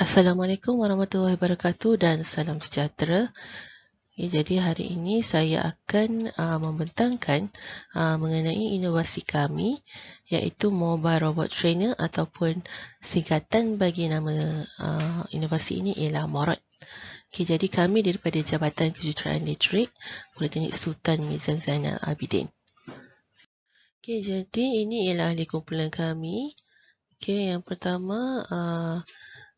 Assalamualaikum warahmatullahi wabarakatuh dan salam sejahtera. Jadi hari ini saya akan membentangkan mengenai inovasi kami, iaitu Mobile Robot Trainer ataupun singkatan bagi nama inovasi ini ialah MOROT. Jadi kami daripada Jabatan Kejuruteraan Elektrik Politeknik Sultan Mizan Zainal Abidin. Jadi ini ialah ahli kumpulan kami. Yang pertama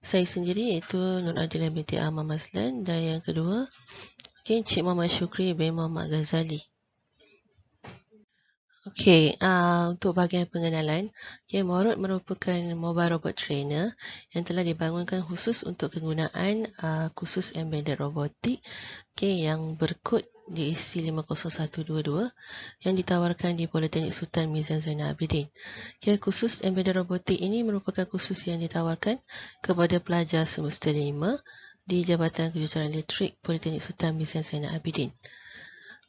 saya sendiri iaitu Nur Adilah binti Ahmad Maslan, dan yang kedua Encik Muhammad Syukri bin Muhammad Ghazali. Untuk bahagian pengenalan, MOROT merupakan Mobile Robot Trainer yang telah dibangunkan khusus untuk kegunaan khusus embedded robotik yang berkod DEC 50122 yang ditawarkan di Politeknik Sultan Mizan Zainal Abidin. Khusus embedded robotik ini merupakan khusus yang ditawarkan kepada pelajar semester 5 di Jabatan Kejuruteraan Elektrik Politeknik Sultan Mizan Zainal Abidin.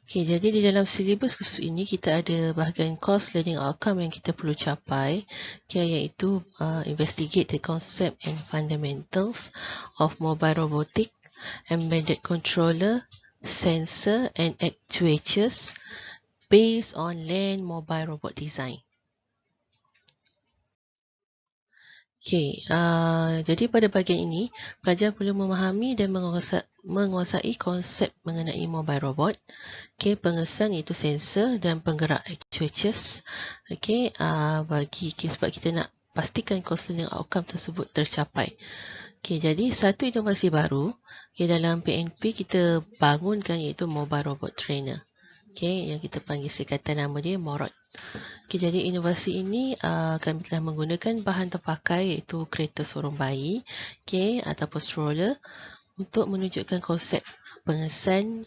Jadi di dalam silibus khusus ini kita ada bahagian course learning outcome yang kita perlu capai, iaitu investigate the concept and fundamentals of mobile robotic, embedded controller, sensor and actuators based on land mobile robot design. Jadi pada bahagian ini, pelajar perlu memahami dan menguasai konsep mengenai mobile robot, pengesan iaitu sensor dan penggerak actuators, sebab kita nak pastikan course learning outcome tersebut tercapai. Jadi satu inovasi baru dalam PNP kita bangunkan iaitu Mobile Robot Trainer, yang kita panggil singkatan nama dia MOROT. Jadi inovasi ini kami telah menggunakan bahan terpakai iaitu kereta sorong bayi ataupun stroller untuk menunjukkan konsep pengesan,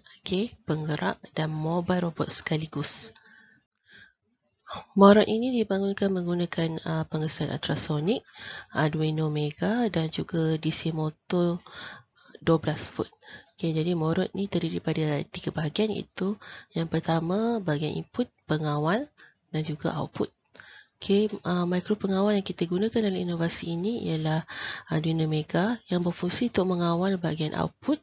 penggerak dan mobile robot sekaligus. MOROT ini dibangunkan menggunakan pengesan ultrasonik, Arduino Mega dan juga DC motor 12 volt. Jadi MOROT ni terdiri daripada 3 bahagian, iaitu yang pertama bahagian input, pengawal dan juga output. Mikro pengawal yang kita gunakan dalam inovasi ini ialah Arduino Mega yang berfungsi untuk mengawal bahagian output,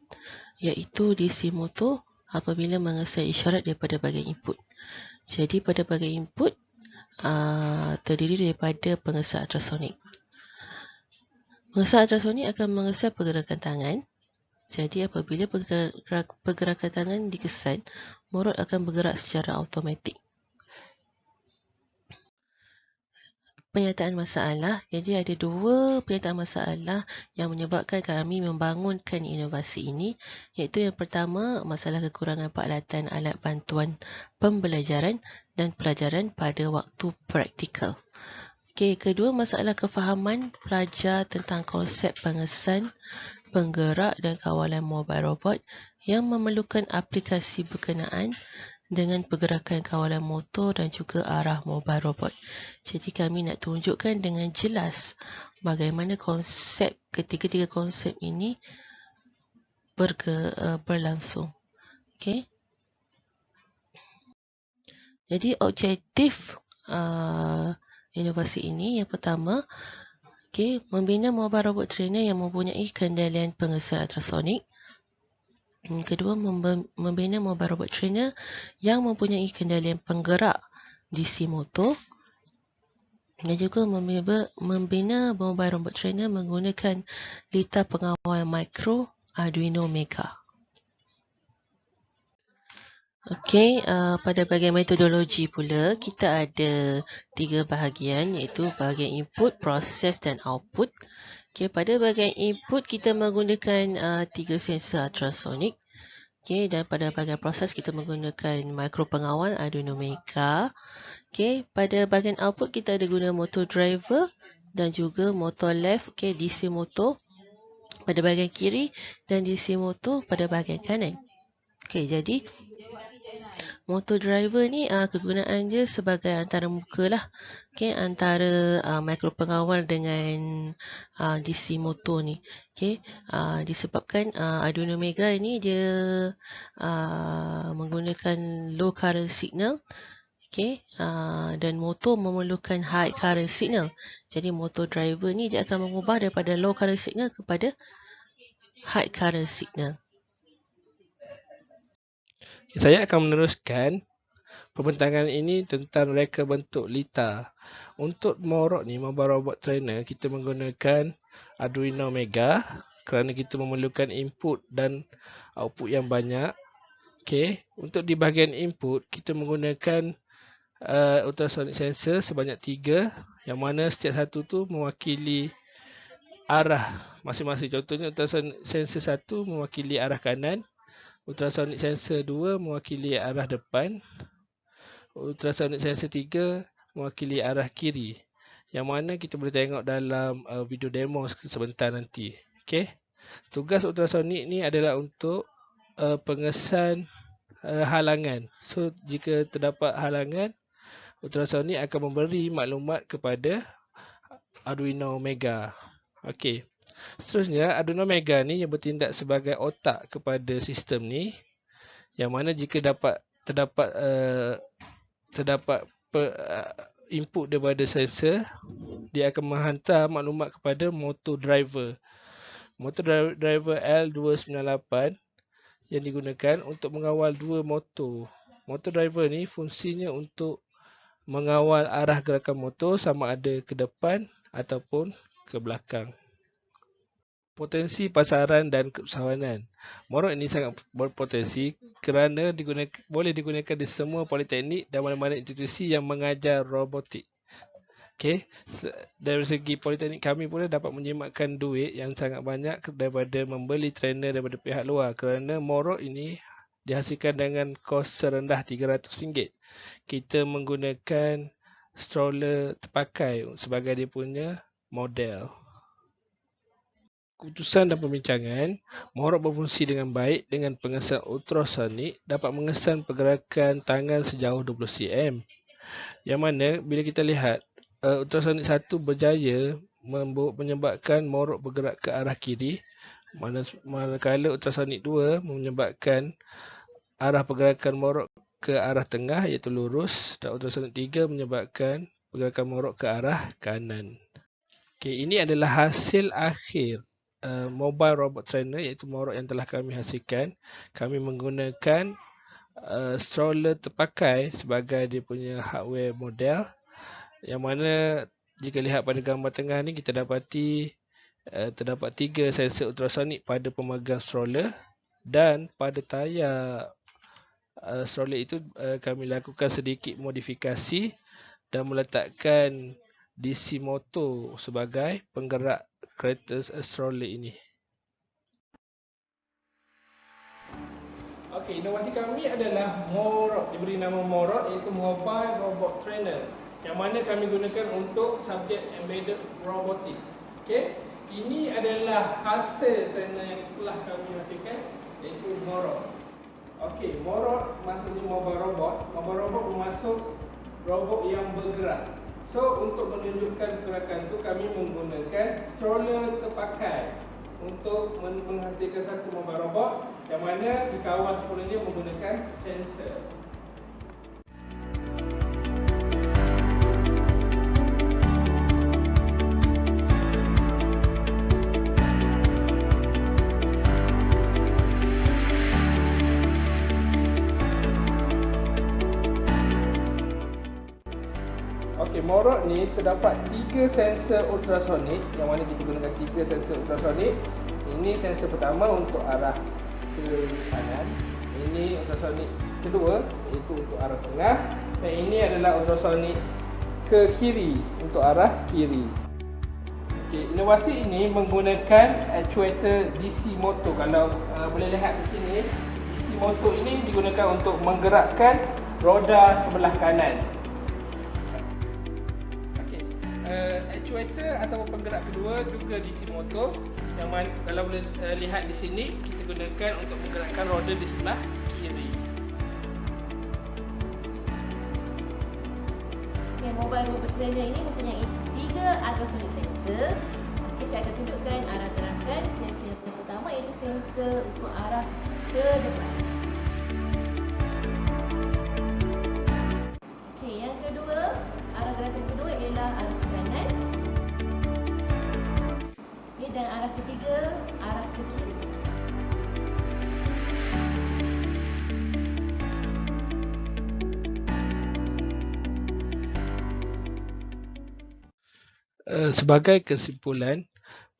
iaitu DC motor apabila mengesan isyarat daripada bahagian input. Jadi pada bahagian input terdiri daripada pengesan ultrasonik. Pengesan ultrasonik akan mengesan pergerakan tangan. Jadi apabila pergerakan tangan dikesan, MOROT akan bergerak secara automatik. Penyataan masalah. Jadi ada 2 penyataan masalah yang menyebabkan kami membangunkan inovasi ini, iaitu yang pertama, masalah kekurangan peralatan alat bantuan pembelajaran dan pelajaran pada waktu praktikal. Kedua, masalah kefahaman pelajar tentang konsep pengesan, penggerak dan kawalan mobile robot yang memerlukan aplikasi berkenaan dengan pergerakan kawalan motor dan juga arah mobile robot. Jadi kami nak tunjukkan dengan jelas bagaimana konsep, ketiga-tiga konsep ini berlangsung. Jadi objektif inovasi ini yang pertama, membina mobile robot trainer yang mempunyai kendalian pengesan ultrasonik. Yang kedua, membina mobile robot trainer yang mempunyai kendalian penggerak DC motor. Dan juga membina mobile robot trainer menggunakan litar pengawal mikro Arduino Mega. Pada bahagian metodologi pula, kita ada 3 bahagian, iaitu bahagian input, proses dan output. Pada bahagian input, kita menggunakan 3 sensor ultrasonik. Dan pada bahagian proses, kita menggunakan mikro pengawal Arduino Mega. Pada bahagian output, kita ada guna motor driver dan juga motor left, DC motor pada bahagian kiri dan DC motor pada bahagian kanan. Jadi motor driver ni kegunaan dia sebagai antara muka lah, antara mikro pengawal dengan DC motor ni. Disebabkan Arduino Mega ni dia menggunakan low current signal, Dan motor memerlukan high current signal. Jadi motor driver ni dia akan mengubah daripada low current signal kepada high current signal. Saya akan meneruskan pembentangan ini tentang reka bentuk lita. Untuk Morok ni, Mobile Robot Trainer, kita menggunakan Arduino Mega kerana kita memerlukan input dan output yang banyak. Untuk di bahagian input, kita menggunakan ultrasonic sensor sebanyak 3, yang mana setiap satu tu mewakili arah masing-masing. Contohnya ultrasonic sensor 1 mewakili arah kanan, ultrasonic sensor 2 mewakili arah depan, ultrasonic sensor 3 mewakili arah kiri, yang mana kita boleh tengok dalam video demo sebentar nanti. Tugas ultrasonic ni adalah untuk pengesan halangan. So jika terdapat halangan, ultrasonic akan memberi maklumat kepada Arduino Mega. Seterusnya, Arduino Mega ni yang bertindak sebagai otak kepada sistem ni, yang mana jika terdapat input daripada sensor, dia akan menghantar maklumat kepada motor driver. Motor driver L298 yang digunakan untuk mengawal dua motor. Motor driver ni fungsinya untuk mengawal arah gerakan motor sama ada ke depan ataupun ke belakang. Potensi pasaran dan keusahawanan. Morok ini sangat berpotensi kerana boleh digunakan di semua politeknik dan mana-mana institusi yang mengajar robotik. Dari segi politeknik kami pula dapat menjimatkan duit yang sangat banyak daripada membeli trainer daripada pihak luar, kerana Morok ini dihasilkan dengan kos serendah RM300. Kita menggunakan stroller terpakai sebagai dia punya model. Keputusan dan pembincangan. Morok berfungsi dengan baik dengan pengesan ultrasonik, dapat mengesan pergerakan tangan sejauh 20 cm. Yang mana bila kita lihat ultrasonik 1 berjaya menyebabkan Morok bergerak ke arah kiri, manakala ultrasonik 2 menyebabkan arah pergerakan Morok ke arah tengah iaitu lurus, dan ultrasonik 3 menyebabkan pergerakan Morok ke arah kanan. Ini adalah hasil akhir Mobile Robot Trainer iaitu Morok yang telah kami hasilkan. Kami menggunakan stroller terpakai sebagai dia punya hardware model, yang mana jika lihat pada gambar tengah ni, kita dapati terdapat 3 sensor ultrasonik pada pemegang stroller, dan pada tayar stroller itu kami lakukan sedikit modifikasi dan meletakkan DC motor sebagai penggerak kereta stroller ini. Inovasi kami adalah Morok, diberi nama Morok iaitu Mobile Robot Trainer, yang mana kami gunakan untuk subjek embedded robotik. Ini adalah hasil trainer yang telah kami hasilkan, iaitu Morok. Morok maksudnya mobile robot. Mobile robot bermaksud robot yang bergerak. So untuk menunjukkan gerakan itu, kami menggunakan stroller terpakai untuk menghasilkan satu mobile robot, yang mana dikawal sepenuhnya menggunakan sensor. Morok ni terdapat 3 sensor ultrasonik, yang mana kita gunakan 3 sensor ultrasonik. Ini sensor pertama untuk arah ke kanan, ini ultrasonik kedua iaitu untuk arah tengah, dan ini adalah ultrasonik ke kiri untuk arah kiri. Inovasi ini menggunakan actuator DC motor. Kalau boleh lihat di sini, DC motor ini digunakan untuk menggerakkan roda sebelah kanan. Actuator atau penggerak kedua juga DC motor, yang mana kalau boleh lihat di sini, kita gunakan untuk menggerakkan roda di sebelah kiri. Mobile Robot Trainer ini mempunyai 3 ultrasonic sensor. Saya akan tunjukkan arah gerakan sensor yang pertama, iaitu sensor untuk arah ke depan. dan arah ketiga, arah ke kiri. Sebagai kesimpulan,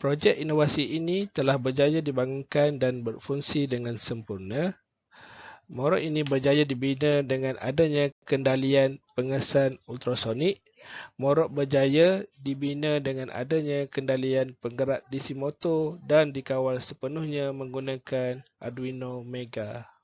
projek inovasi ini telah berjaya dibangunkan dan berfungsi dengan sempurna. Morok ini berjaya dibina dengan adanya kendalian pengesan ultrasonik. Morok berjaya dibina dengan adanya kendalian penggerak DC motor dan dikawal sepenuhnya menggunakan Arduino Mega.